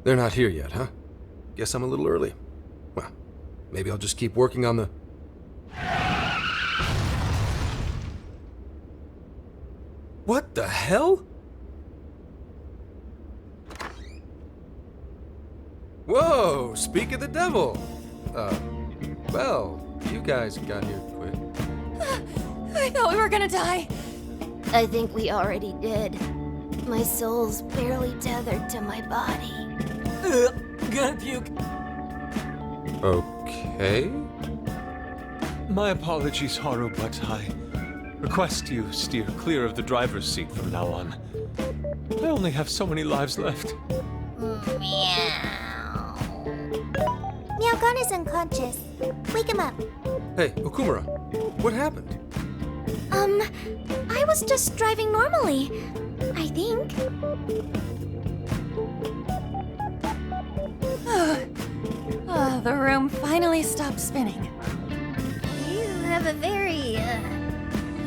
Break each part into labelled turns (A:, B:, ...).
A: They're not here yet, huh? Guess I'm a little early. Well, maybe I'll just keep working on the... What the hell? Whoa, speak of the devil. Well, you guys got here quick.
B: I thought we were gonna die.
C: I think we already did. My soul's barely tethered to my body.
D: Gonna puke.
A: Okay.
E: My apologies, Haru, but I request you steer clear of the driver's seat from now on. I only have so many lives left.
C: Meow. Meowgon is unconscious. Wake him up.
A: Hey, Okumura, what happened?
C: I was just driving normally, I think.
B: The room finally stopped spinning.
C: You have a very,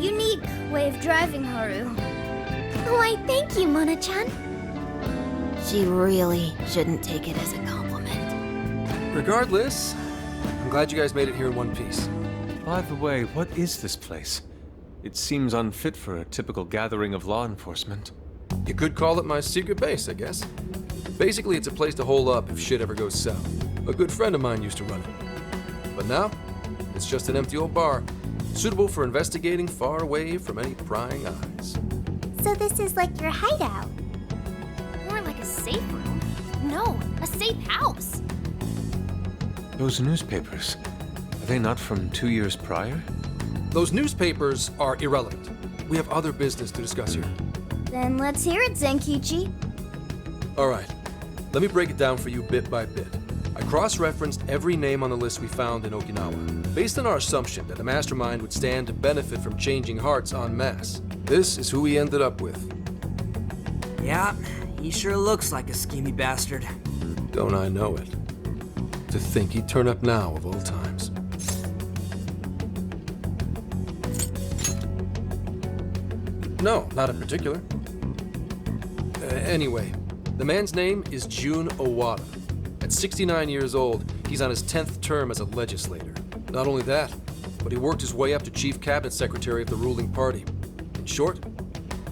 C: unique way of driving, Haru. Why, thank you, Mona-chan. She really shouldn't take it as a compliment.
A: Regardless, I'm glad you guys made it here in one piece.
E: By the way, what is this place? It seems unfit for a typical gathering of law enforcement.
A: You could call it my secret base, I guess. Basically, it's a place to hole up if shit ever goes south. A good friend of mine used to run it. But now, it's just an empty old bar, suitable for investigating far away from any prying eyes.
C: So this is like your hideout? More like a safe room. No, a safe house.
E: Those newspapers, are they not from 2 years prior?
A: Those newspapers are irrelevant. We have other business to discuss here.
C: Then let's hear it, Zenkichi.
A: All right, let me break it down for you bit by bit. I cross-referenced every name on the list we found in Okinawa, based on our assumption that the mastermind would stand to benefit from changing hearts en masse. This is who we ended up with.
D: Yeah, he sure looks like a schemy bastard.
A: Don't I know it? To think he'd turn up now of all times. No, not in particular. Anyway, the man's name is Jun Owada. At 69 years old, he's on his 10th term as a legislator. Not only that, but he worked his way up to chief cabinet secretary of the ruling party. In short,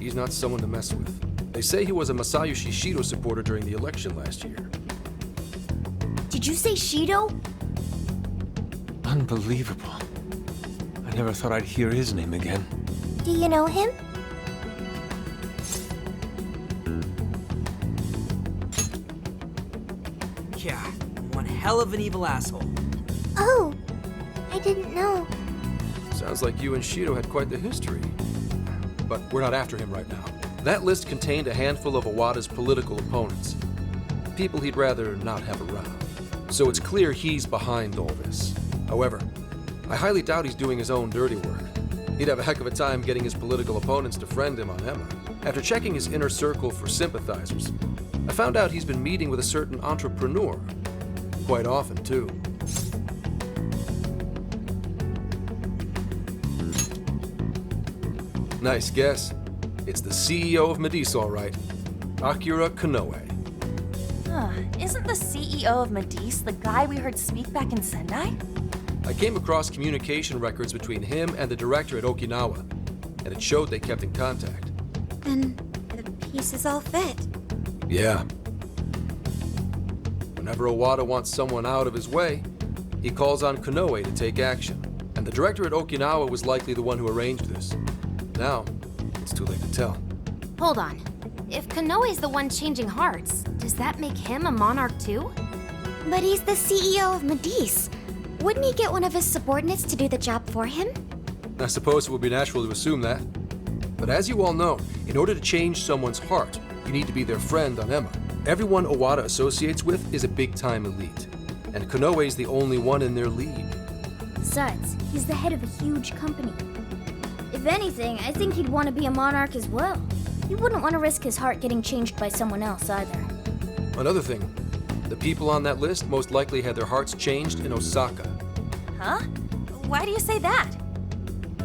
A: he's not someone to mess with. They say he was a Masayoshi Shido supporter during the election last year.
C: Did you say Shido?
E: Unbelievable. I never thought I'd hear his name again.
C: Do you know him?
D: Yeah, one hell of an evil asshole.
C: Oh, I didn't know.
A: Sounds like you and Shido had quite the history. But we're not after him right now. That list contained a handful of Owada's political opponents. People he'd rather not have around. So it's clear he's behind all this. However, I highly doubt he's doing his own dirty work. He'd have a heck of a time getting his political opponents to friend him on Emma. After checking his inner circle for sympathizers, I found out he's been meeting with a certain entrepreneur. Quite often, too. Nice guess. It's the CEO of Medice, all right. Akira Konoe.
B: Isn't the CEO of Medice the guy we heard speak back in Sendai?
A: I came across communication records between him and the director at Okinawa, and it showed they kept in contact.
C: Then the pieces all fit.
A: Yeah. Whenever Owada wants someone out of his way, he calls on Konoe to take action. And the director at Okinawa was likely the one who arranged this. Now, it's too late to tell.
C: Hold on. If Konoe's the one changing hearts, does that make him a monarch too? But he's the CEO of Medice. Wouldn't he get one of his subordinates to do the job for him?
A: I suppose it would be natural to assume that. But as you all know, in order to change someone's heart, you need to be their friend on Emma. Everyone Owada associates with is a big-time elite, and Konoe's the only one in their league.
C: Besides, he's the head of a huge company. If anything, I think he'd want to be a monarch as well. He wouldn't want to risk his heart getting changed by someone else either.
A: Another thing, the people on that list most likely had their hearts changed in Osaka.
B: Huh? Why do you say that?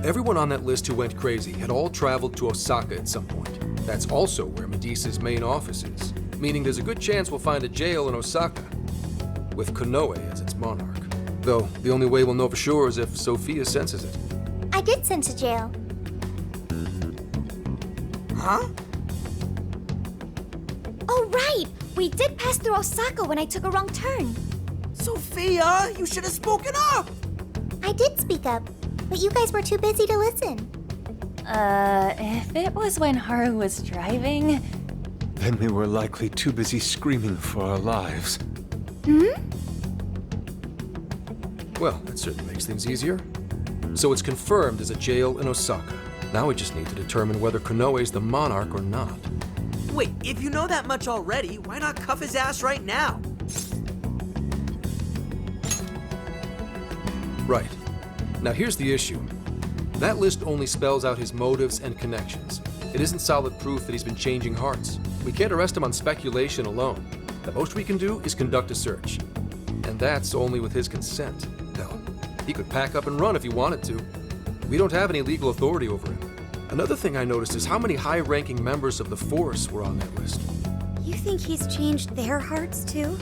A: Everyone on that list who went crazy had all traveled to Osaka at some point. That's also where Medice's main office is. meaning there's a good chance we'll find a jail in Osaka, with Konoe as its monarch. Though, the only way we'll know for sure is if Sophia senses it.
C: I did sense a jail.
D: Huh?
C: Oh, right! We did pass through Osaka when I took a wrong turn.
D: Sophia, you should have spoken up!
C: I did speak up, but you guys were too busy to listen.
B: If it was when Haru was driving...
E: Then we were likely too busy screaming for our lives.
A: Well, that certainly makes things easier. So it's confirmed there's a jail in Osaka. Now we just need to determine whether Konoe's the monarch or not.
D: Wait, if you know that much already, why not cuff his ass right now?
A: Right. Now here's the issue. That list only spells out his motives and connections. It isn't solid proof that he's been changing hearts. We can't arrest him on speculation alone. The most we can do is conduct a search. And that's only with his consent. Hell, he could pack up and run if he wanted to. We don't have any legal authority over him. Another thing I noticed is how many high-ranking members of the Force were on that list.
C: You think he's changed their hearts too?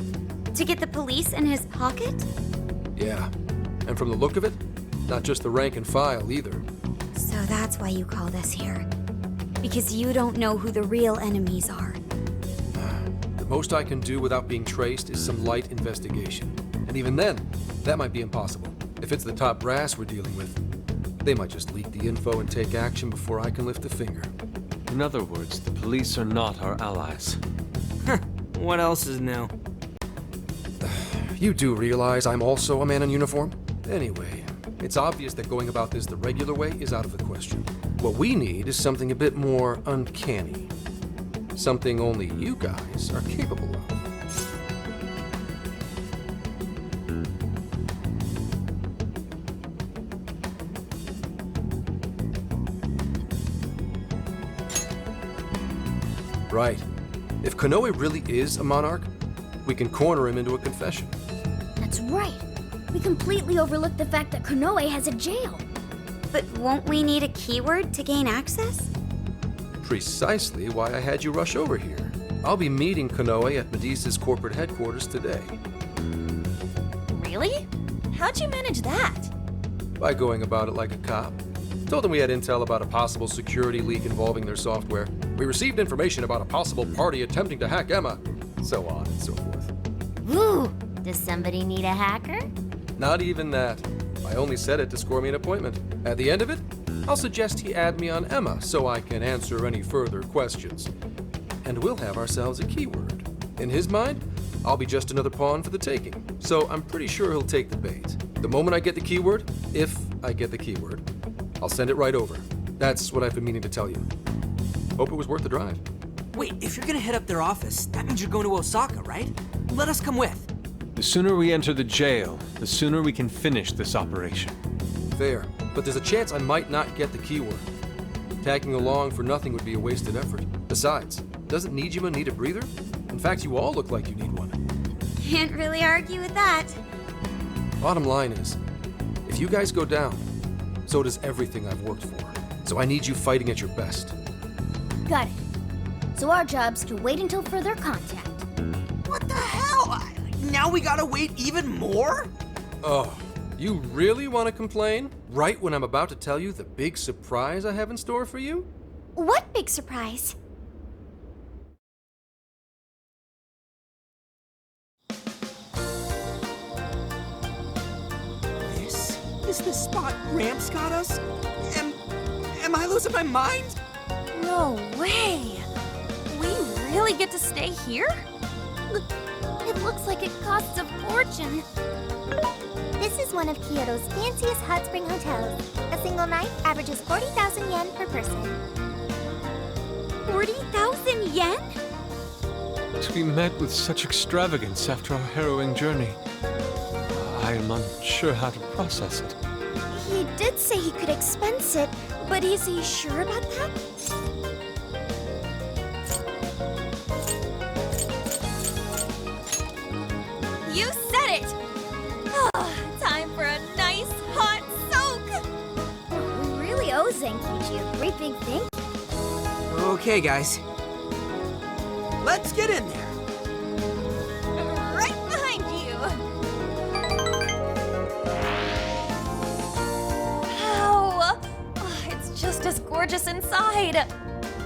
C: To get the police in his pocket?
A: Yeah. And from the look of it, not just the rank and file either.
C: So that's why you called us here. Because you don't know who the real enemies are.
A: The most I can do without being traced is some light investigation. And even then, that might be impossible. If it's the top brass we're dealing with, they might just leak the info and take action before I can lift a finger.
E: In other words, the police are not our allies.
D: What else is new?
A: You do realize I'm also a man in uniform? Anyway, it's obvious that going about this the regular way is out of the question. What we need is something a bit more uncanny. Something only you guys are capable of. Right. If Konoe really is a monarch, we can corner him into a confession.
C: That's right. We completely overlooked the fact that Konoe has a jail. But won't we need a keyword to gain access?
A: Precisely why I had you rush over here. I'll be meeting Konoe at Medea's corporate headquarters today.
B: Really? How'd you manage that?
A: By going about it like a cop. Told them we had intel about a possible security leak involving their software. We received information about a possible party attempting to hack Emma. So on and so forth.
C: Ooh, does somebody need a hacker?
A: Not even that. I only said it to score me an appointment. At the end of it, I'll suggest he add me on Emma so I can answer any further questions. And we'll have ourselves a keyword. In his mind, I'll be just another pawn for the taking. So I'm pretty sure he'll take the bait. The moment I get the keyword, if I get the keyword, I'll send it right over. That's what I've been meaning to tell you. Hope it was worth the drive.
D: Wait, if you're gonna head up their office, that means you're going to Osaka, right? Let us come with.
E: The sooner we enter the jail, the sooner we can finish this operation.
A: Fair, but there's a chance I might not get the keyword. Tagging along for nothing would be a wasted effort. Besides, doesn't Nijima need a breather? In fact, you all look like you need one.
C: Can't really argue with that.
A: Bottom line is, if you guys go down, so does everything I've worked for. So I need you fighting at your best.
C: Got it. So our job's to wait until further contact.
D: What the hell? Now we gotta wait even more?
A: Oh, you really want to complain? Right when I'm about to tell you the big surprise I have in store for you?
C: What big surprise?
D: This is the spot Gramps got us? Am I losing my mind?
B: No way! We really get to stay here?
C: It looks like it costs a fortune. This is one of Kyoto's fanciest hot spring hotels. A single night averages 40,000 yen per person. 40,000 yen?
E: To be met with such extravagance after our harrowing journey, I am unsure how to process it.
C: He did say he could expense it, but is he sure about that?
B: You said it! Oh, time for a nice hot soak!
C: We really owe Zenkichi a great big thank you.
D: Okay, guys. Let's get in there.
B: gorgeous inside.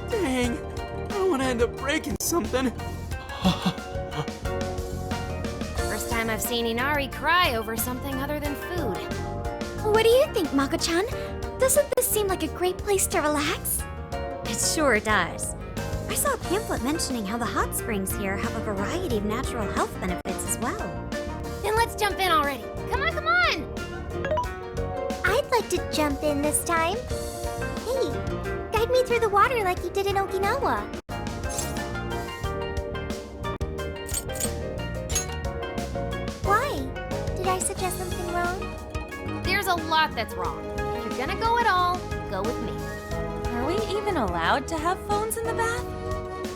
D: Dang, I don't want to end up breaking something.
F: First time I've seen Inari cry over something other than food.
C: What do you think, Mako-chan? Doesn't this seem like a great place to relax?
G: It sure does. I saw a pamphlet mentioning how the hot springs here have a variety of natural health benefits as well.
F: Then let's jump in already. Come on, come on!
C: I'd like to jump in this time. Hey, guide me through the water like you did in Okinawa. Why? Did I suggest something wrong?
F: There's a lot that's wrong. If you're gonna go at all, go with me.
B: Are we even allowed to have phones in the bath?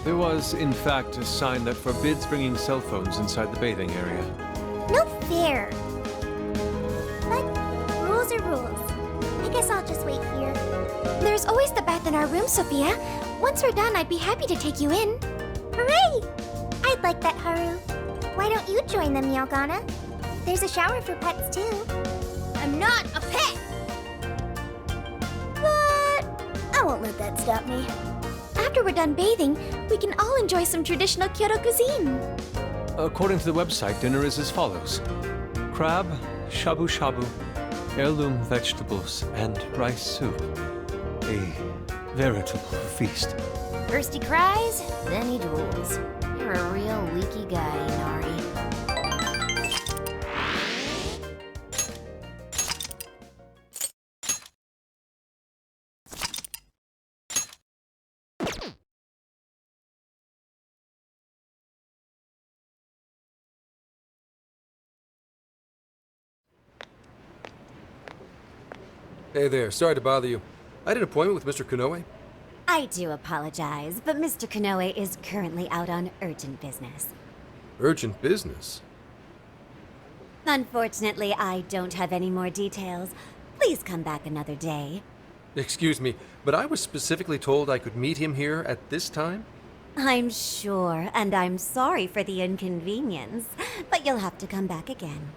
E: There was, in fact, a sign that forbids bringing cell phones inside the bathing area.
C: No fair. But rules are rules. I guess I'll just wait here. There's always the bath in our room, Sophia. Once we're done, I'd be happy to take you in. Hooray! I'd like that, Haru. Why don't you join them, Yelgana? There's a shower for pets, too.
F: I'm not a pet!
C: But I won't let that stop me. After we're done bathing, we can all enjoy some traditional Kyoto cuisine.
E: According to the website, dinner is as follows: crab, shabu shabu, heirloom vegetables, and rice soup. A veritable feast.
F: First he cries, then he drools. You're a real leaky guy, Inari.
A: Hey there, sorry to bother you. I had an appointment with Mr. Konoe.
G: I do apologize, but Mr. Konoe is currently out on urgent business.
A: Urgent business?
G: Unfortunately, I don't have any more details. Please come back another day.
A: Excuse me, but I was specifically told I could meet him here at this time?
G: I'm sure, and I'm sorry for the inconvenience, but you'll have to come back again.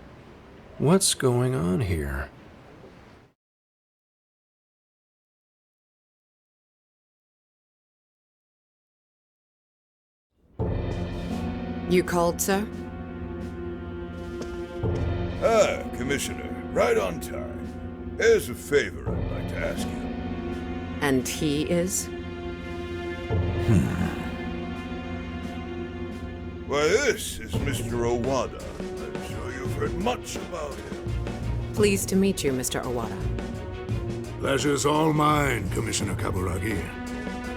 A: What's going on here?
H: You called, sir?
I: Ah, Commissioner, right on time. Here's a favor I'd like to ask you.
H: And he is?
I: Why, this is Mr. Owada. I'm sure you've heard much about him.
H: Pleased to meet you, Mr. Owada.
J: Pleasure's all mine, Commissioner Kaburagi.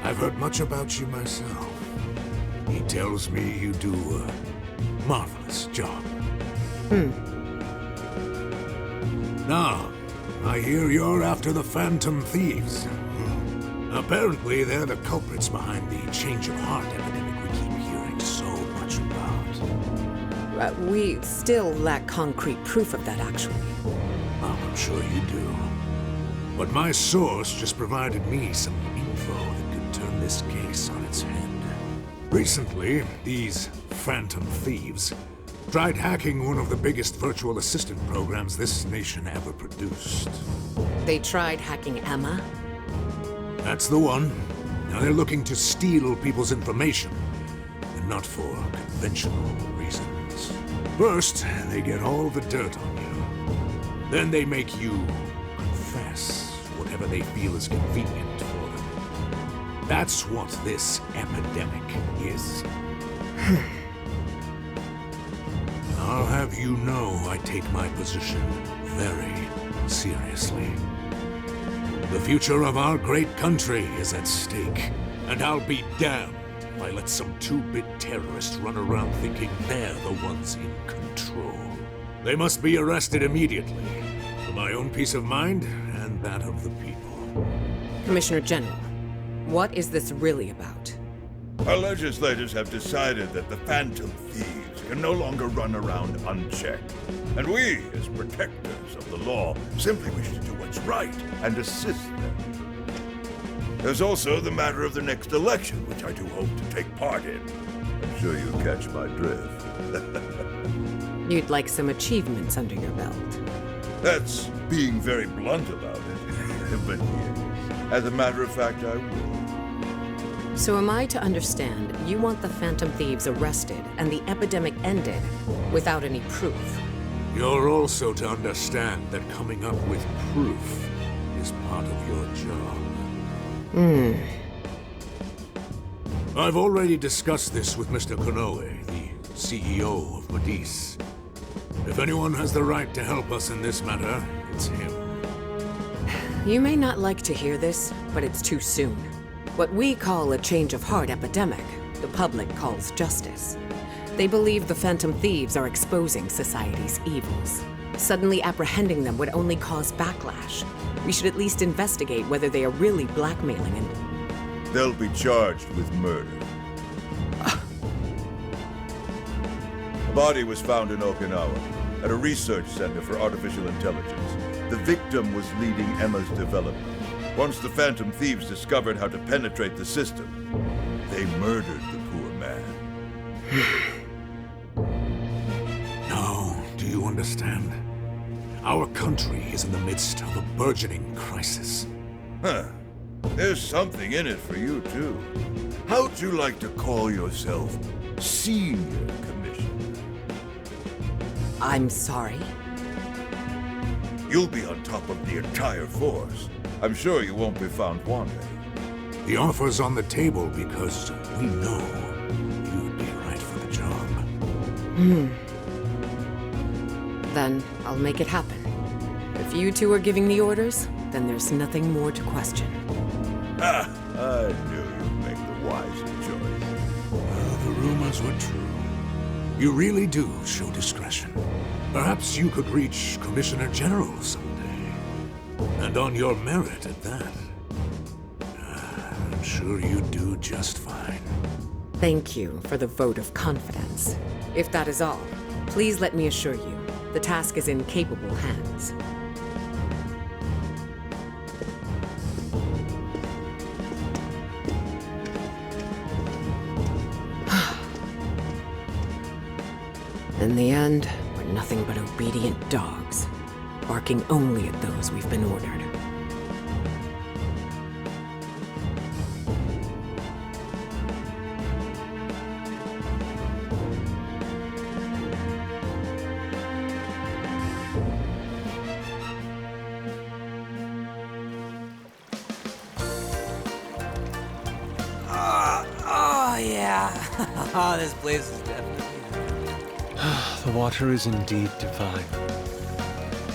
J: I've heard much about you myself. He tells me you do a marvelous job. Now, I hear you're after the Phantom Thieves. Apparently, they're the culprits behind the change of heart epidemic we keep hearing so much about.
H: We still lack concrete proof of that, actually.
J: Oh, I'm sure you do. But my source just provided me some info that could turn this case on its head. Recently, these Phantom Thieves tried hacking one of the biggest virtual assistant programs this nation ever produced.
H: They tried hacking Emma?
J: That's the one. Now they're looking to steal people's information, and not for conventional reasons. First, they get all the dirt on you. Then they make you confess whatever they feel is convenient for them. That's what this epidemic is. I'll have you know I take my position very seriously. The future of our great country is at stake, and I'll be damned if I let some two-bit terrorists run around thinking they're the ones in control. They must be arrested immediately, for my own peace of mind and that of the people.
H: Commissioner General, what is this really about?
I: Our legislators have decided that the Phantom Thieves can no longer run around unchecked. And we, as protectors of the law, simply wish to do what's right and assist them. There's also the matter of the next election, which I do hope to take part in. I'm sure you catch my drift.
H: You'd like some achievements under your belt.
I: That's being very blunt about it. But yes. As a matter of fact, I will.
H: So am I to understand you want the Phantom Thieves arrested and the epidemic ended without any proof?
J: You're also to understand that coming up with proof is part of your job. I've already discussed this with Mr. Konoe, the CEO of Medis. If anyone has the right to help us in this matter, it's him.
H: You may not like to hear this, but it's too soon. What we call a change of heart epidemic, the public calls justice. They believe the Phantom Thieves are exposing society's evils. Suddenly apprehending them would only cause backlash. We should at least investigate whether they are really blackmailing and...
I: They'll be charged with murder. A body was found in Okinawa, at a research center for artificial intelligence. The victim was leading Emma's development. Once the Phantom Thieves discovered how to penetrate the system, they murdered the poor man.
J: Now, do you understand? Our country is in the midst of a burgeoning crisis.
I: Huh. There's something in it for you, too. How'd you like to call yourself Senior Commissioner?
H: I'm sorry?
I: You'll be on top of the entire force. I'm sure you won't be found wanting.
J: The offer's on the table because we know you'd be right for the job.
H: Then I'll make it happen. If you two are giving the orders, then there's nothing more to question.
I: Ah, I knew you'd make the wise choice.
J: Well, the rumors were true. You really do show discretion. Perhaps you could reach Commissioner General someday. And on your merit at that. I'm sure you'd do just fine.
H: Thank you for the vote of confidence. If that is all, please let me assure you, the task is in capable hands. In the end, we're nothing but obedient dogs, barking only at those we've been ordered.
D: Oh, yeah. Oh, this place is definitely...
E: The water is indeed divine.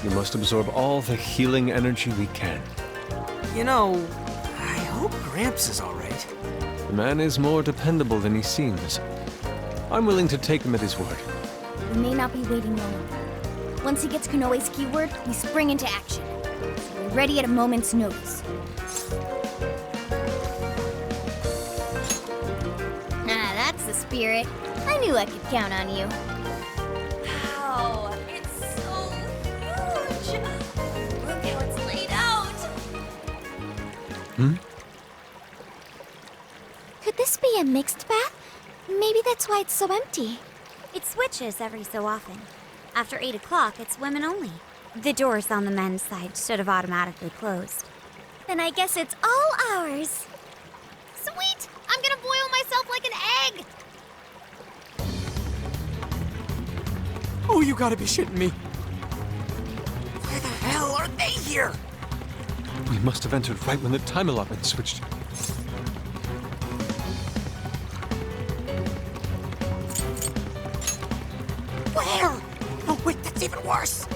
E: We must absorb all the healing energy we can.
D: You know, I hope Gramps is all right.
E: The man is more dependable than he seems. I'm willing to take him at his word.
C: We may not be waiting long. Once he gets Konoe's keyword, we spring into action. So we're ready at a moment's notice. Ah, that's the spirit. I knew I could count on you.
B: Wow, it's so huge! Look how it's laid out!
C: Could this be a mixed bath? Maybe that's why it's so empty.
G: It switches every so often. After 8 o'clock, it's women only. The doors on the men's side should have automatically closed.
C: Then I guess it's all ours. Sweet! I'm gonna boil myself like an egg!
D: Oh, you gotta be shitting me. Why the hell are they here?
E: We must have entered right when the time allotment switched.
D: Where? Oh, wait, that's even worse.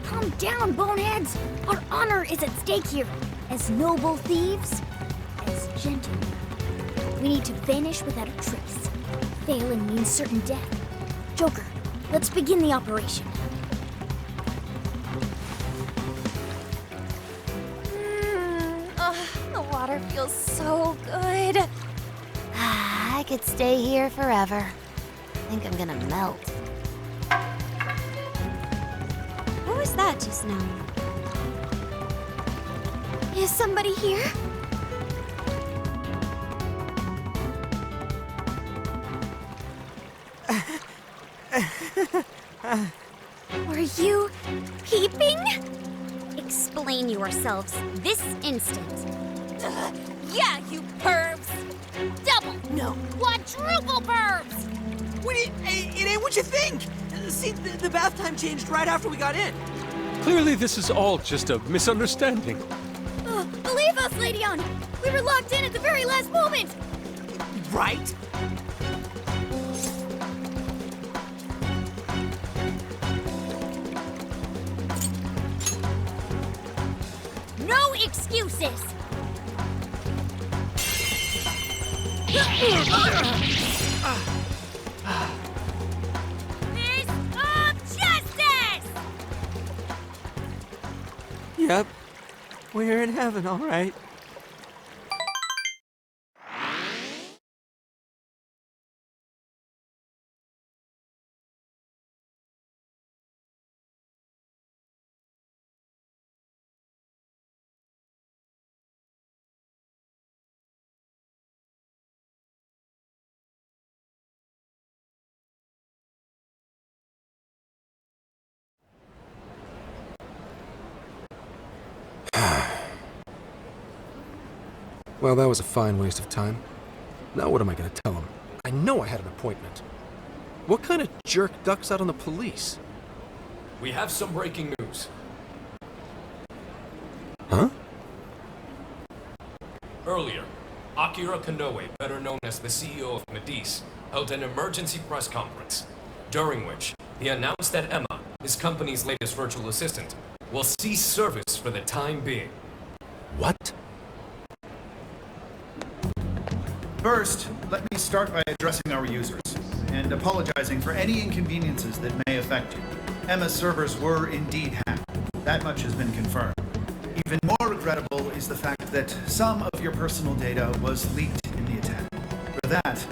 C: Calm down, boneheads! Our honor is at stake here. As noble thieves, as gentlemen. We need to vanish without a trace. Failing means certain death. Joker, let's begin the operation.
B: The water feels so good.
F: I could stay here forever. I think I'm gonna melt.
G: What was that just now?
C: Is somebody here? Were you peeping?
G: Explain yourselves this instant.
C: Yeah, you pervs! Double, no, quadruple pervs!
D: It ain't what you think! See, the bath time changed right after we got in.
E: Clearly, this is all just a misunderstanding.
C: Believe us, Lady On! We were locked in at the very last moment!
D: Right?
C: No excuses! Fist of justice!
D: Yep. We're in heaven, all right.
A: Well, that was a fine waste of time. Now what am I gonna tell him? I know I had an appointment. What kind of jerk ducks out on the police?
K: We have some breaking news.
A: Huh?
K: Earlier, Akira Konoe, better known as the CEO of Medice, held an emergency press conference, during which he announced that Emma, his company's latest virtual assistant, will cease service for the time being.
A: What?
L: First, let me start by addressing our users and apologizing for any inconveniences that may affect you. Emma's servers were indeed hacked. That much has been confirmed. Even more regrettable is the fact that some of your personal data was leaked in the attack. For that,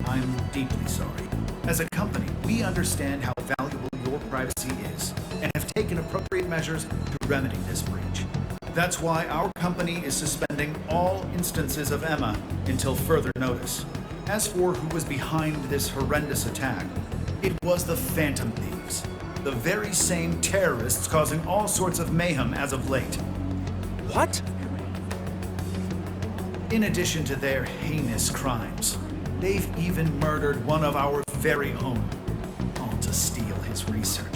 L: I'm deeply sorry. As a company, we understand how valuable your privacy is and have taken appropriate measures to remedy this breach. That's why our company is suspending all instances of Emma until further notice. As for who was behind this horrendous attack, it was the Phantom Thieves, the very same terrorists causing all sorts of mayhem as of late.
A: What?
L: In addition to their heinous crimes, they've even murdered one of our very own, all to steal his research.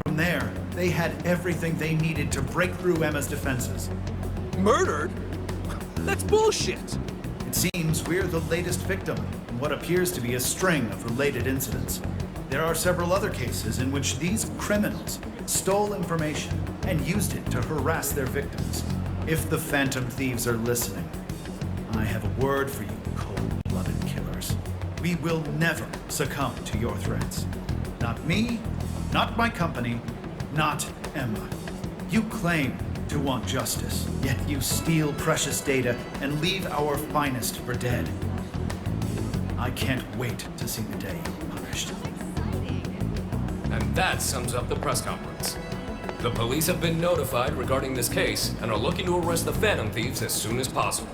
L: From there, they had everything they needed to break through Emma's defenses.
A: Murdered? That's bullshit!
L: It seems we're the latest victim in what appears to be a string of related incidents. There are several other cases in which these criminals stole information and used it to harass their victims. If the Phantom Thieves are listening, I have a word for you, cold-blooded killers. We will never succumb to your threats. Not me, not my company, not Emma. You claim to want justice, yet you steal precious data and leave our finest for dead. I can't wait to see the day you're punished.
K: And that sums up the press conference. The police have been notified regarding this case and are looking to arrest the Phantom Thieves as soon as possible.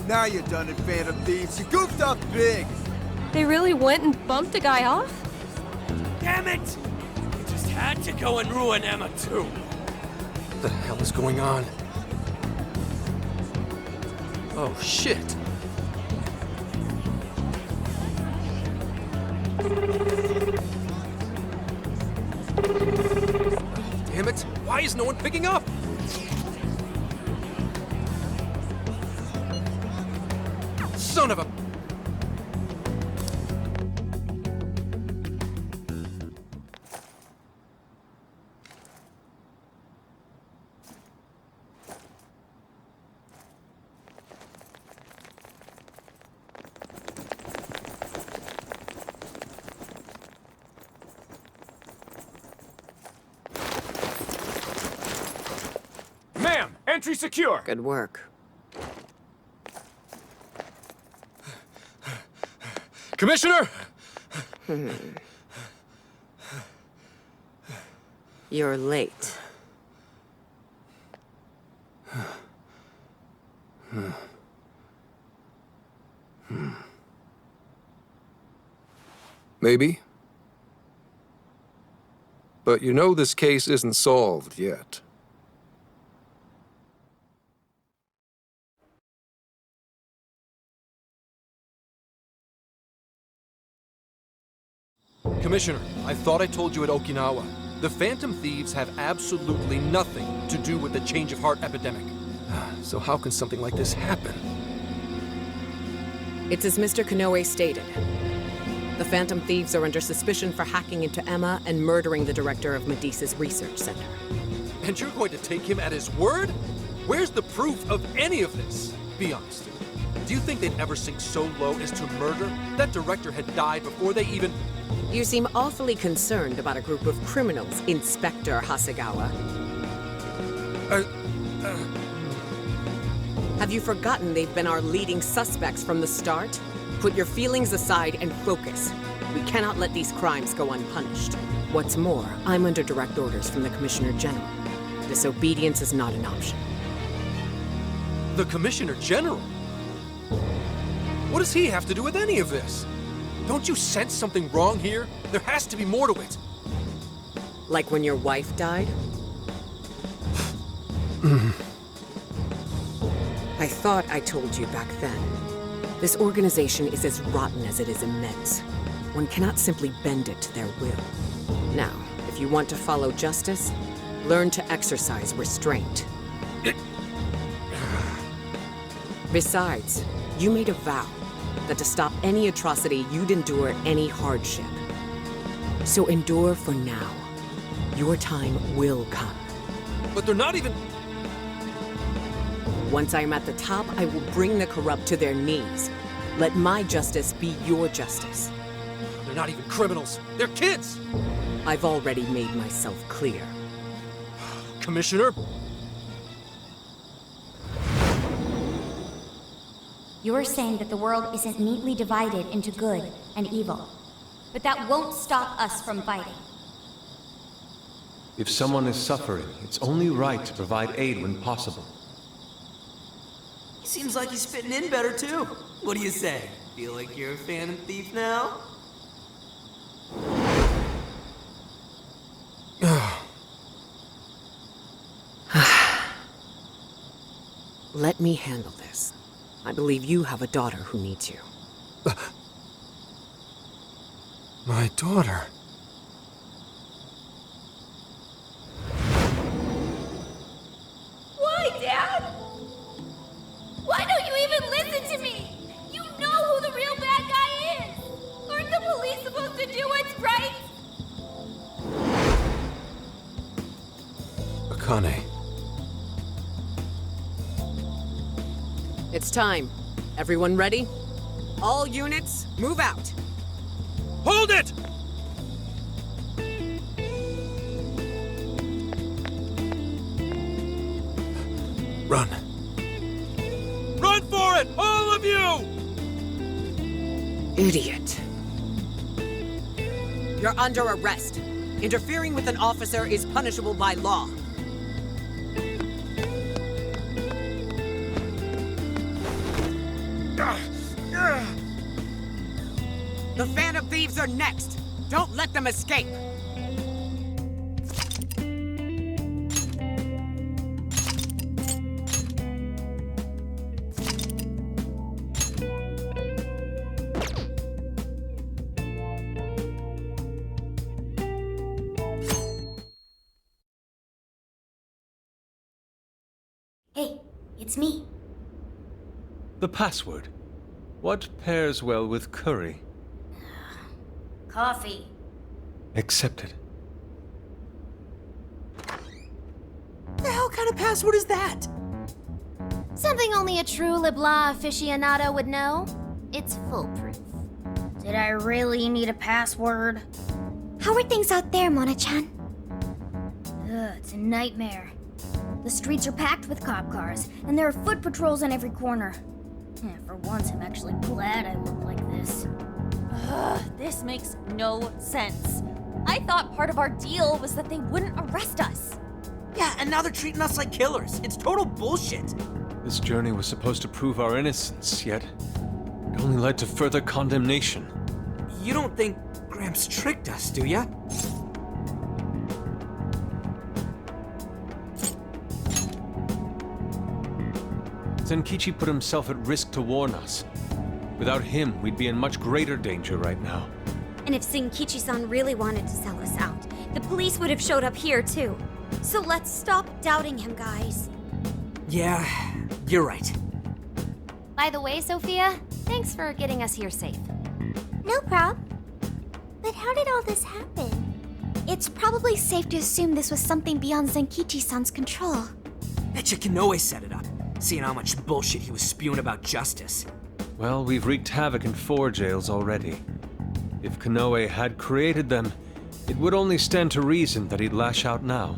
D: Now you're done it, Phantom Thieves. You goofed up big.
B: They really went and bumped a guy off?
D: Damn it! You just had to go and ruin Emma, too.
A: What the hell is going on? Oh, shit. Damn it! Why is no one picking up? Son of a...
K: Ma'am, entry secure.
H: Good work.
A: Commissioner!
H: You're late.
A: Maybe. But you know this case isn't solved yet. Commissioner, I thought I told you at Okinawa. The Phantom Thieves have absolutely nothing to do with the change of heart epidemic. So how can something like this happen?
H: It's as Mr. Kanoe stated. The Phantom Thieves are under suspicion for hacking into Emma and murdering the director of Medis's research center.
A: And you're going to take him at his word? Where's the proof of any of this? Be honest. Do you think they'd ever sink so low as to murder? That director had died before they even...
H: You seem awfully concerned about a group of criminals, Inspector Hasegawa. Have you forgotten they've been our leading suspects from the start? Put your feelings aside and focus. We cannot let these crimes go unpunished. What's more, I'm under direct orders from the Commissioner General. Disobedience is not an option.
A: The Commissioner General? What does he have to do with any of this? Don't you sense something wrong here? There has to be more to it.
H: Like when your wife died? I thought I told you back then. This organization is as rotten as it is immense. One cannot simply bend it to their will. Now, if you want to follow justice, learn to exercise restraint. Besides, you made a vow that to stop any atrocity, you'd endure any hardship. So endure for now. Your time will come.
A: But they're not even...
H: Once I am at the top, I will bring the corrupt to their knees. Let my justice be your justice.
A: They're not even criminals. They're kids!
H: I've already made myself clear.
A: Commissioner?
M: You're saying that the world isn't neatly divided into good and evil. But that won't stop us from fighting.
E: If someone is suffering, it's only right to provide aid when possible.
D: Seems like he's fitting in better, too. What do you say? Feel like you're a Phantom Thief now?
H: Let me handle this. I believe you have a daughter who needs you.
A: My daughter?
B: Why, Dad? Why don't you even listen to me? You know who the real bad guy is! Aren't the police supposed to do what's right?
A: Akane.
H: It's time. Everyone ready? All units, move out!
A: Hold it! Run. Run for it! All of you!
H: Idiot. You're under arrest. Interfering with an officer is punishable by law. The Phantom Thieves are next! Don't let them escape!
M: Hey, it's me.
E: The password. What pairs well with curry?
M: Coffee.
E: Accepted.
D: The hell kind of password is that?
C: Something only a true LeBlanc aficionado would know. It's foolproof.
F: Did I really need a password?
C: How are things out there, Mona-chan?
F: Ugh, it's a nightmare. The streets are packed with cop cars, and there are foot patrols on every corner. Yeah, for once, I'm actually glad I look like this.
B: Ugh, this makes no sense. I thought part of our deal was that they wouldn't arrest us.
D: Yeah, and now they're treating us like killers. It's total bullshit.
E: This journey was supposed to prove our innocence, yet it only led to further condemnation.
D: You don't think Gramps tricked us, do ya?
E: Zenkichi put himself at risk to warn us. Without him, we'd be in much greater danger right now.
G: And if Senkichi-san really wanted to sell us out, the police would have showed up here too. So let's stop doubting him, guys.
D: Yeah, you're right.
M: By the way, Sophia, thanks for getting us here safe.
C: No prob. But how did all this happen? It's probably safe to assume this was something beyond Zenkichi-san's control.
D: Betcha Kanoe set it up, seeing how much bullshit he was spewing about justice.
E: Well, we've wreaked havoc in 4 jails already. If Kanoe had created them, it would only stand to reason that he'd lash out now.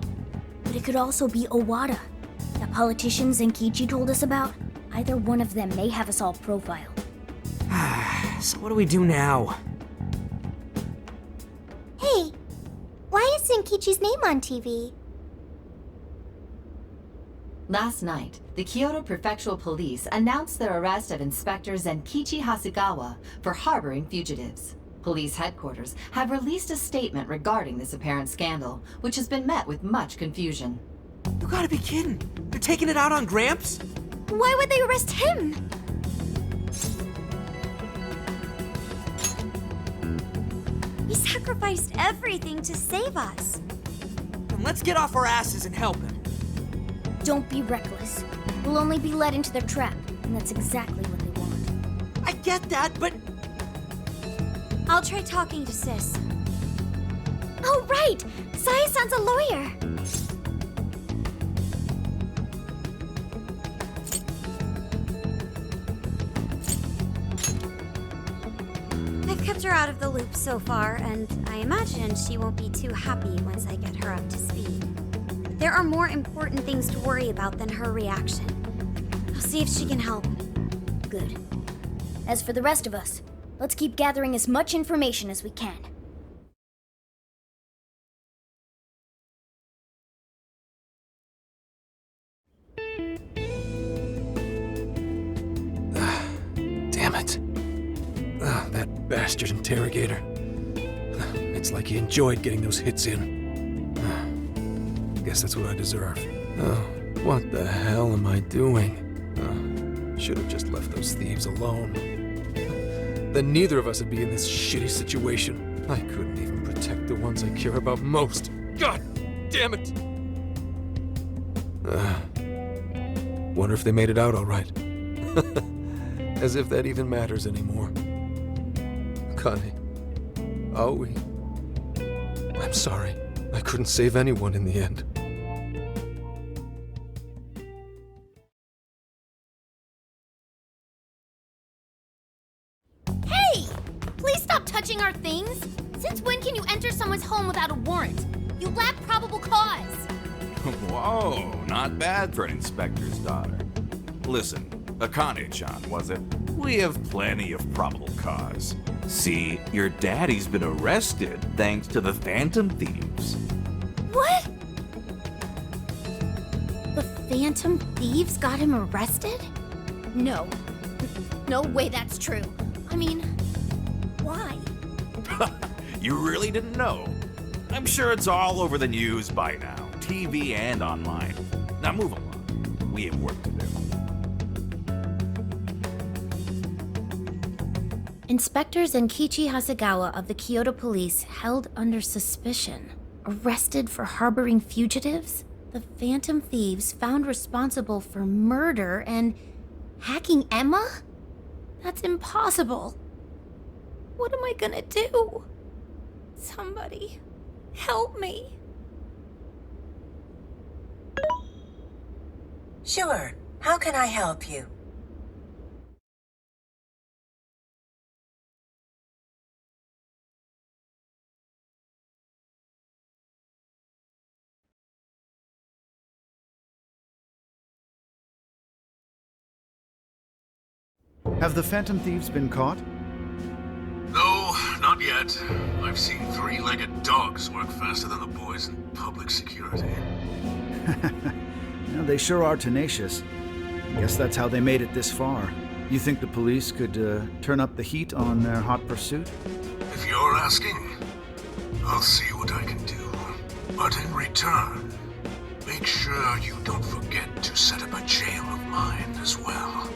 F: But it could also be Owada, that politician Zenkichi told us about. Either one of them may have us all profiled.
D: So what do we do now?
C: Hey, why is Zenkichi's name on TV?
N: Last night, the Kyoto Prefectural Police announced their arrest of Inspector Zenkichi Hasegawa for harboring fugitives. Police headquarters have released a statement regarding this apparent scandal, which has been met with much confusion.
D: You gotta be kidding. They're taking it out on Gramps?
C: Why would they arrest him?
G: He sacrificed everything to save us.
D: Then let's get off our asses and help him.
F: Don't be reckless. We'll only be led into their trap, and that's exactly what they want.
D: I get that, but...
G: I'll try talking to Sis.
C: Oh, right! Saya-san's a lawyer.
G: I've kept her out of the loop so far, and I imagine she won't be too happy once I get her up to speed. There are more important things to worry about than her reaction. I'll see if she can help.
F: Good. As for the rest of us, let's keep gathering as much information as we can.
A: Damn it. That bastard interrogator. It's like he enjoyed getting those hits in. Guess that's what I deserve. Oh, what the hell am I doing? Should have just left those thieves alone. Then neither of us would be in this shitty situation. I couldn't even protect the ones I care about most. God damn it! Wonder if they made it out all right. As if that even matters anymore. Connie. Aoi. I'm sorry. I couldn't save anyone in the end.
B: Hey! Please stop touching our things! Since when can you enter someone's home without a warrant? You lack probable cause!
O: Whoa, not bad for an inspector's daughter. Listen, Akane-chan, was it? We have plenty of probable cause. See, your daddy's been arrested thanks to the Phantom Thieves.
B: What? The Phantom Thieves got him arrested? No. No way that's true. I mean, why?
O: You really didn't know? I'm sure it's all over the news by now, TV and online. Now move along. We have work to do.
F: Inspector Zenkichi Hasegawa of the Kyoto Police held under suspicion. Arrested for harboring fugitives? The Phantom Thieves found responsible for murder and hacking Emma? That's impossible. What am I gonna do? Somebody, help me.
P: Sure. How can I help you?
L: Have the Phantom Thieves been caught?
J: No, not yet. I've seen 3-legged dogs work faster than the boys in public security.
L: Yeah, they sure are tenacious. Guess that's how they made it this far. You think the police could turn up the heat on their hot pursuit?
J: If you're asking, I'll see what I can do. But in return, make sure you don't forget to set up a jail of mine as well.